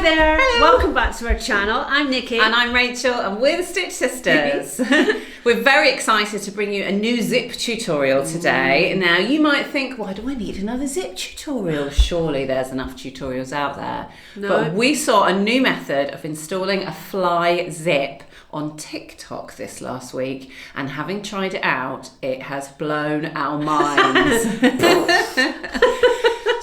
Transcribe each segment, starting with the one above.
there. Hello. Welcome back to our channel. I'm Nikki. And I'm Rachel, and we're the Stitch Sisters. We're very excited to bring you a new zip tutorial today. Now, you might think, why do I need another zip tutorial? Surely there's enough tutorials out there. No. But we saw a new method of installing a fly zip on TikTok this last week, and having tried it out, it has blown our minds.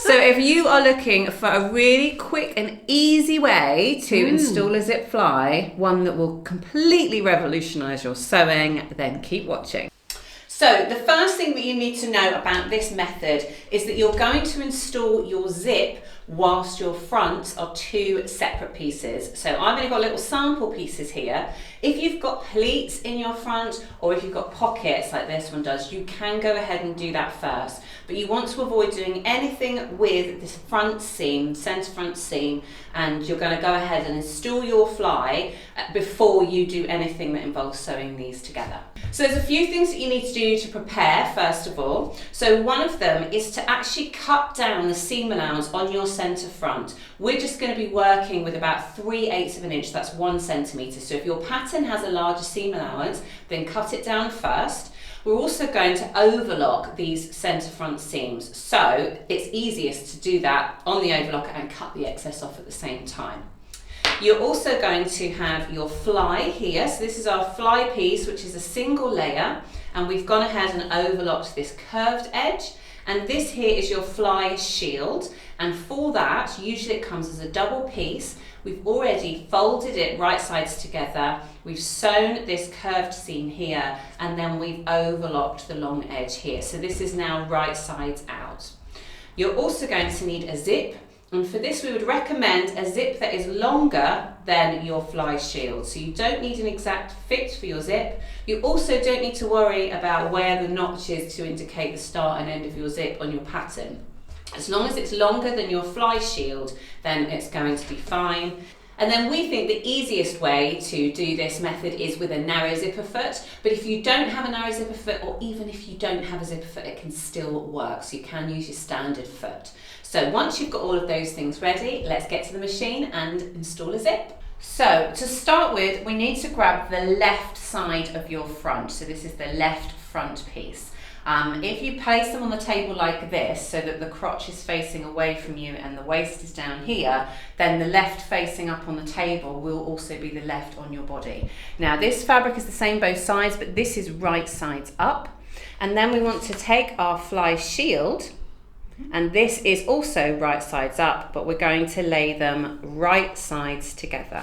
So if you are looking for a really quick and easy way to install a zip fly, one that will completely revolutionise your sewing, then keep watching. So the first thing that you need to know about this method is that you're going to install your zip whilst your fronts are two separate pieces. So I've only got little sample pieces here. If you've got pleats in your front, or if you've got pockets like this one does, you can go ahead and do that first. But you want to avoid doing anything with this front seam, centre front seam, and you're going to go ahead and install your fly before you do anything that involves sewing these together. So there's a few things that you need to do to prepare first of all. So one of them is to actually cut down the seam allowance on your centre front. We're just going to be working with about 3/8 of an inch, that's 1 centimetre. So if your pattern has a larger seam allowance, then cut it down first. We're also going to overlock these centre front seams. So it's easiest to do that on the overlocker and cut the excess off at the same time. You're also going to have your fly here. So this is our fly piece, which is a single layer, and we've gone ahead and overlocked this curved edge. And this here is your fly shield. And for that, usually it comes as a double piece. We've already folded it right sides together. We've sewn this curved seam here, and then we've overlocked the long edge here. So this is now right sides out. You're also going to need a zip. And for this, we would recommend a zip that is longer than your fly shield. So you don't need an exact fit for your zip. You also don't need to worry about where the notch is to indicate the start and end of your zip on your pattern. As long as it's longer than your fly shield, then it's going to be fine. And then we think the easiest way to do this method is with a narrow zipper foot. But if you don't have a narrow zipper foot, or even if you don't have a zipper foot, it can still work. So you can use your standard foot. So once you've got all of those things ready, let's get to the machine and install a zip. So to start with, we need to grab the left side of your front. So this is the left front piece. If you place them on the table like this, so that the crotch is facing away from you and the waist is down here, then the left facing up on the table will also be the left on your body. Now this fabric is the same both sides, but this is right sides up. And then we want to take our fly shield, and this is also right sides up, but we're going to lay them right sides together.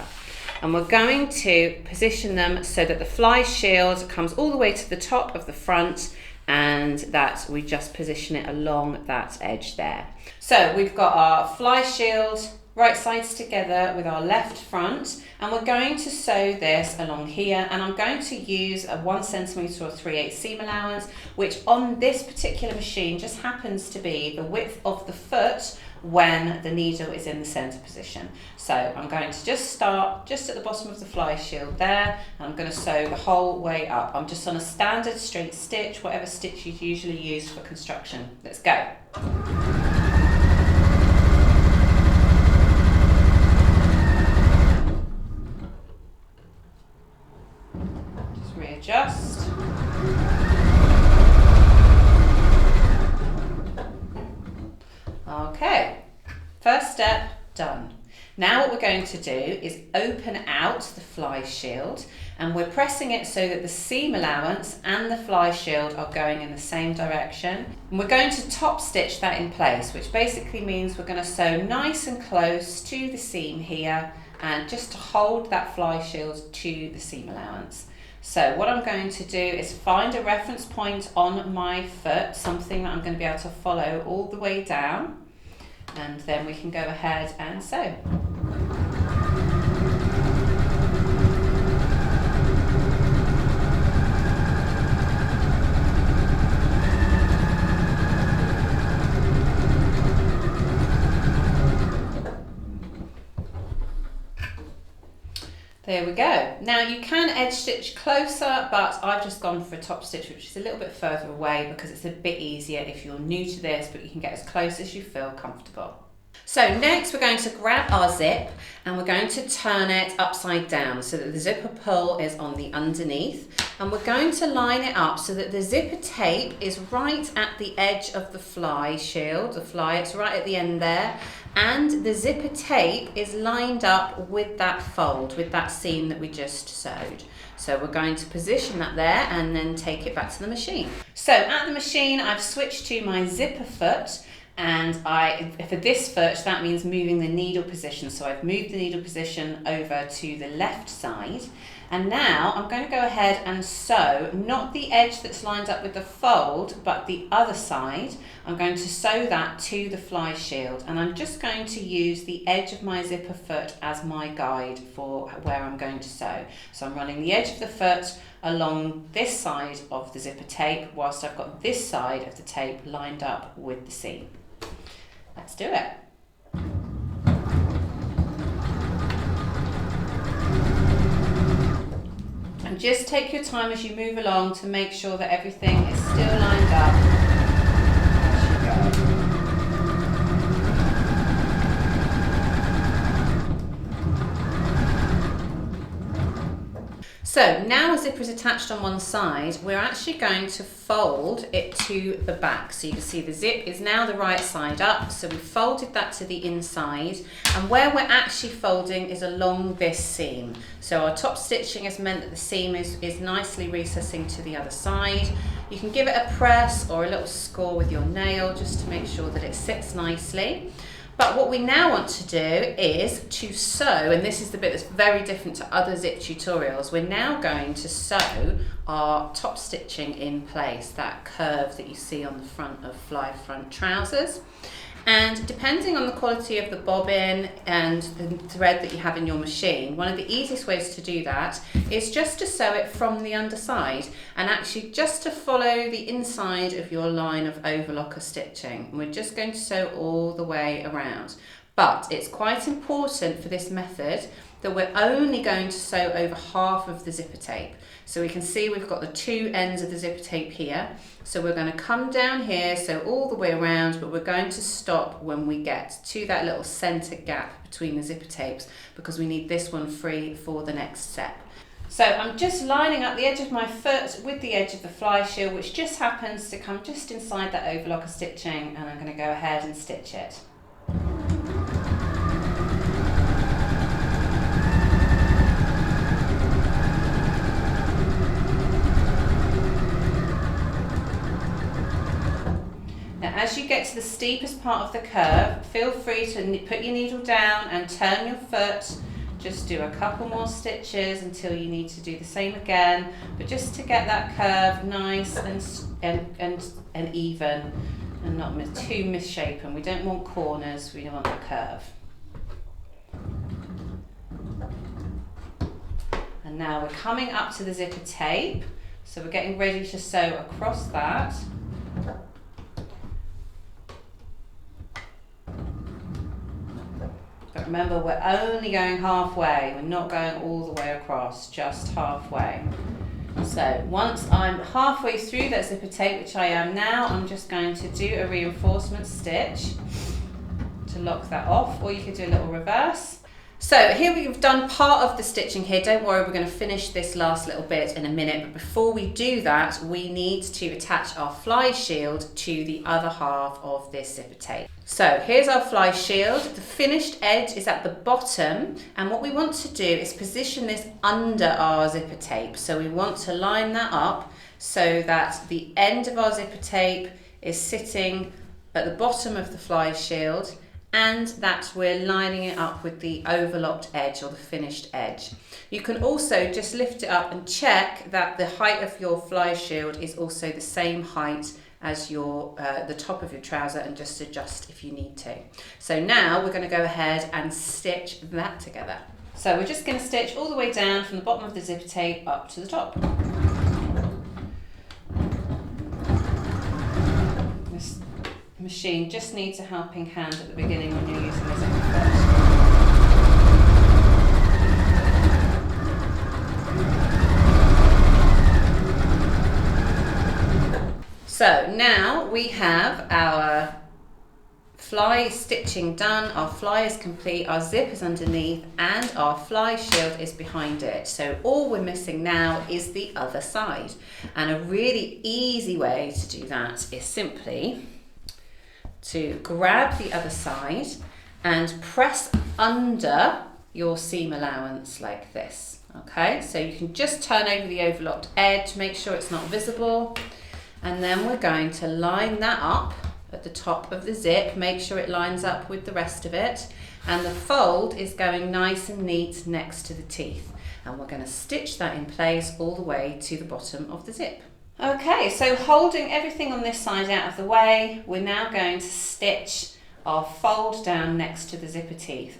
And we're going to position them so that the fly shield comes all the way to the top of the front, and that we just position it along that edge there. So we've got our fly shield right sides together with our left front, and we're going to sew this along here, and I'm going to use a 1 centimetre or 3/8 seam allowance, which on this particular machine just happens to be the width of the foot when the needle is in the centre position. So I'm going to just start just at the bottom of the fly shield there, and I'm going to sew the whole way up. I'm just on a standard straight stitch, whatever stitch you'd usually use for construction. Let's go. Just readjust. Okay, first step done. Now what we're going to do is open out the fly shield, and we're pressing it so that the seam allowance and the fly shield are going in the same direction. And we're going to top stitch that in place, which basically means we're going to sew nice and close to the seam here, and just to hold that fly shield to the seam allowance. So what I'm going to do is find a reference point on my foot, something that I'm going to be able to follow all the way down, and then we can go ahead and sew. There we go. Now you can edge stitch closer, but I've just gone for a top stitch, which is a little bit further away because it's a bit easier if you're new to this, but you can get as close as you feel comfortable. So next we're going to grab our zip and we're going to turn it upside down so that the zipper pull is on the underneath, and we're going to line it up so that the zipper tape is right at the edge of the fly shield, it's right at the end there, and the zipper tape is lined up with that fold, with that seam that we just sewed. So we're going to position that there and then take it back to the machine. So at the machine I've switched to my zipper foot, and for this foot that means moving the needle position. So I've moved the needle position over to the left side, and now I'm going to go ahead and sew not the edge that's lined up with the fold but the other side. I'm going to sew that to the fly shield, and I'm just going to use the edge of my zipper foot as my guide for where I'm going to sew. So I'm running the edge of the foot along this side of the zipper tape whilst I've got this side of the tape lined up with the seam. Let's do it. And just take your time as you move along to make sure that everything is still lined up as you go. So now a zipper is attached on one side, we're actually going to fold it to the back. So you can see the zip is now the right side up, so we folded that to the inside, and where we're actually folding is along this seam. So our top stitching has meant that the seam is nicely recessing to the other side. You can give it a press or a little score with your nail just to make sure that it sits nicely. But what we now want to do is to sew, and this is the bit that's very different to other zip tutorials. We're now going to sew our top stitching in place, that curve that you see on the front of fly front trousers. And depending on the quality of the bobbin and the thread that you have in your machine, one of the easiest ways to do that is just to sew it from the underside and actually just to follow the inside of your line of overlocker stitching. And we're just going to sew all the way around. But it's quite important for this method that we're only going to sew over half of the zipper tape. So we can see we've got the two ends of the zipper tape here. So we're going to come down here, sew all the way around, but we're going to stop when we get to that little center gap between the zipper tapes because we need this one free for the next step. So I'm just lining up the edge of my foot with the edge of the fly shield, which just happens to come just inside that overlocker stitching, and I'm going to go ahead and stitch it. Now, as you get to the steepest part of the curve, feel free to put your needle down and turn your foot. Just do a couple more stitches until you need to do the same again, but just to get that curve nice and even and not too misshapen. We don't want corners, we want the curve. And now we're coming up to the zipper tape, so we're getting ready to sew across that. But remember, we're only going halfway, we're not going all the way across, just halfway. So once I'm halfway through that zipper tape, which I am now, I'm just going to do a reinforcement stitch to lock that off, or you could do a little reverse. So here we've done part of the stitching here. Don't worry, we're going to finish this last little bit in a minute, but before we do that, we need to attach our fly shield to the other half of this zipper tape. So here's our fly shield. The finished edge is at the bottom, and what we want to do is position this under our zipper tape. So we want to line that up so that the end of our zipper tape is sitting at the bottom of the fly shield, and that we're lining it up with the overlocked edge or the finished edge. You can also just lift it up and check that the height of your fly shield is also the same height as your the top of your trouser, and just adjust if you need to. So now we're going to go ahead and stitch that together. So we're just going to stitch all the way down from the bottom of the zipper tape up to the top. This machine just needs a helping hand at the beginning when you're using the zipper first. So now we have our fly stitching done, our fly is complete, our zip is underneath, and our fly shield is behind it. So all we're missing now is the other side. And a really easy way to do that is simply to grab the other side and press under your seam allowance like this. Okay, so you can just turn over the overlocked edge, make sure it's not visible, and then we're going to line that up at the top of the zip, make sure it lines up with the rest of it, and the fold is going nice and neat next to the teeth, and we're going to stitch that in place all the way to the bottom of the zip. Okay, so holding everything on this side out of the way, we're now going to stitch our fold down next to the zipper teeth.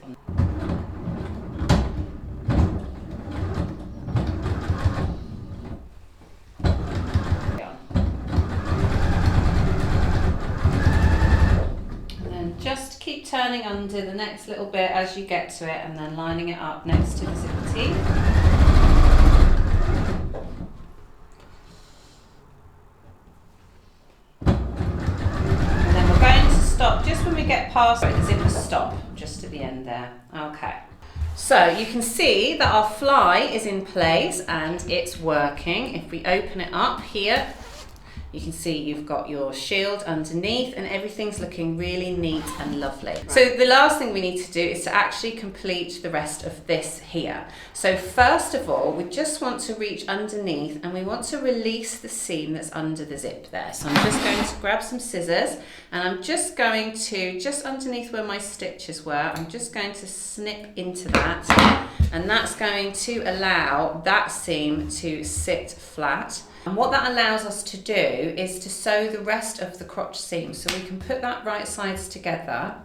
Just keep turning under the next little bit as you get to it, and then lining it up next to the zipper teeth. And then we're going to stop just when we get past the zipper stop, just at the end there. Okay. So you can see that our fly is in place and it's working. If we open it up here, you can see you've got your shield underneath and everything's looking really neat and lovely. Right. So the last thing we need to do is to actually complete the rest of this here. So first of all, we just want to reach underneath and we want to release the seam that's under the zip there. So I'm just going to grab some scissors and I'm just going to, just underneath where my stitches were, I'm just going to snip into that, and that's going to allow that seam to sit flat. And what that allows us to do is to sew the rest of the crotch seam. So we can put that right sides together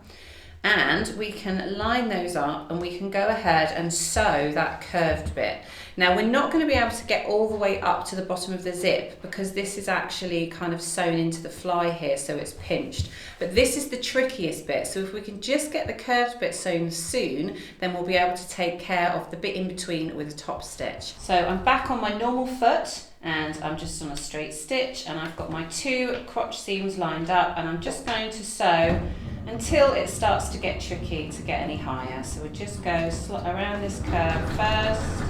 and we can line those up and we can go ahead and sew that curved bit. Now we're not going to be able to get all the way up to the bottom of the zip because this is actually kind of sewn into the fly here, so it's pinched. But this is the trickiest bit, so if we can just get the curved bit sewn soon, then we'll be able to take care of the bit in between with a top stitch. So I'm back on my normal foot and I'm just on a straight stitch and I've got my two crotch seams lined up and I'm just going to sew until it starts to get tricky to get any higher. So we just go around this curve first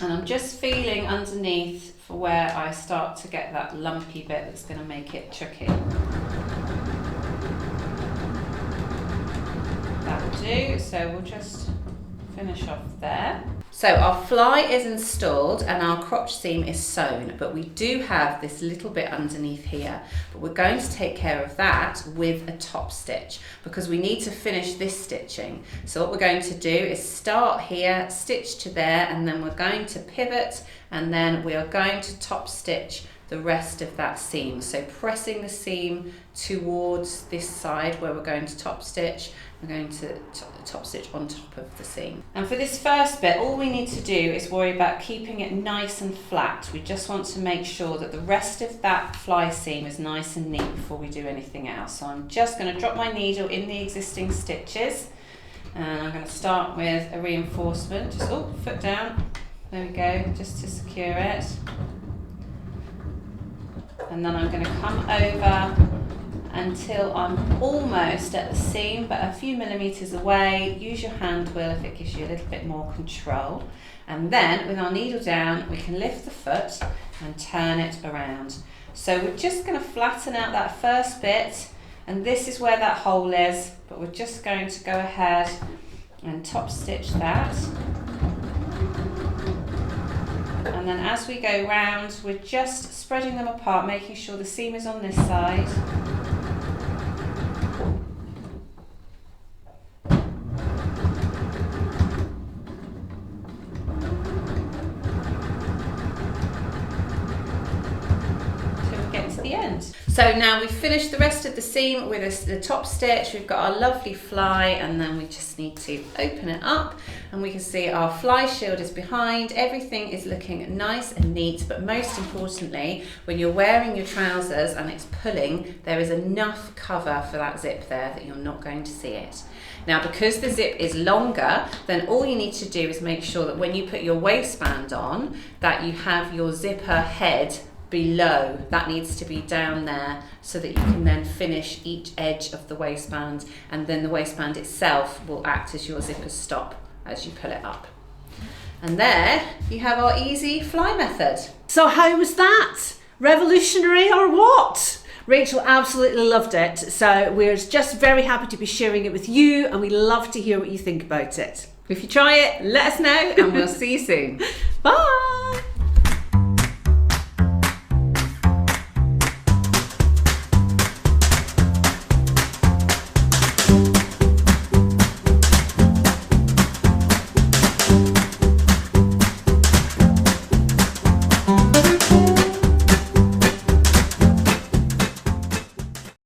and I'm just feeling underneath for where I start to get that lumpy bit that's going to make it tricky. That'll do, so we'll just finish off there. So our fly is installed and our crotch seam is sewn, but we do have this little bit underneath here, but we're going to take care of that with a top stitch because we need to finish this stitching. So what we're going to do is start here, stitch to there, and then we're going to pivot, and then we are going to top stitch the rest of that seam. So pressing the seam towards this side where we're going to top stitch, we're going to top stitch on top of the seam. And for this first bit, all we need to do is worry about keeping it nice and flat. We just want to make sure that the rest of that fly seam is nice and neat before we do anything else. So I'm just going to drop my needle in the existing stitches and I'm going to start with a reinforcement. Just, oh, foot down. There we go, just to secure it. And then I'm going to come over until I'm almost at the seam, but a few millimeters away. Use your hand wheel if it gives you a little bit more control. And then with our needle down, we can lift the foot and turn it around. So we're just going to flatten out that first bit, and this is where that hole is, but we're just going to go ahead and top stitch that. And then as we go round, we're just spreading them apart, making sure the seam is on this side. Till we get to the end. So now we've finished the rest of the seam with the top stitch. We've got our lovely fly, and then we just need to open it up and we can see our fly shield is behind. Everything is looking nice and neat, but most importantly, when you're wearing your trousers and it's pulling, there is enough cover for that zip there that you're not going to see it. Now, because the zip is longer, then all you need to do is make sure that when you put your waistband on, that you have your zipper head below. That needs to be down there so that you can then finish each edge of the waistband, and then the waistband itself will act as your zipper stop as you pull it up. And there you have our easy fly method. So how was that? Revolutionary or what? Rachel absolutely loved it. So we're just very happy to be sharing it with you, and we love to hear what you think about it. If you try it, let us know, and we'll see you soon. Bye.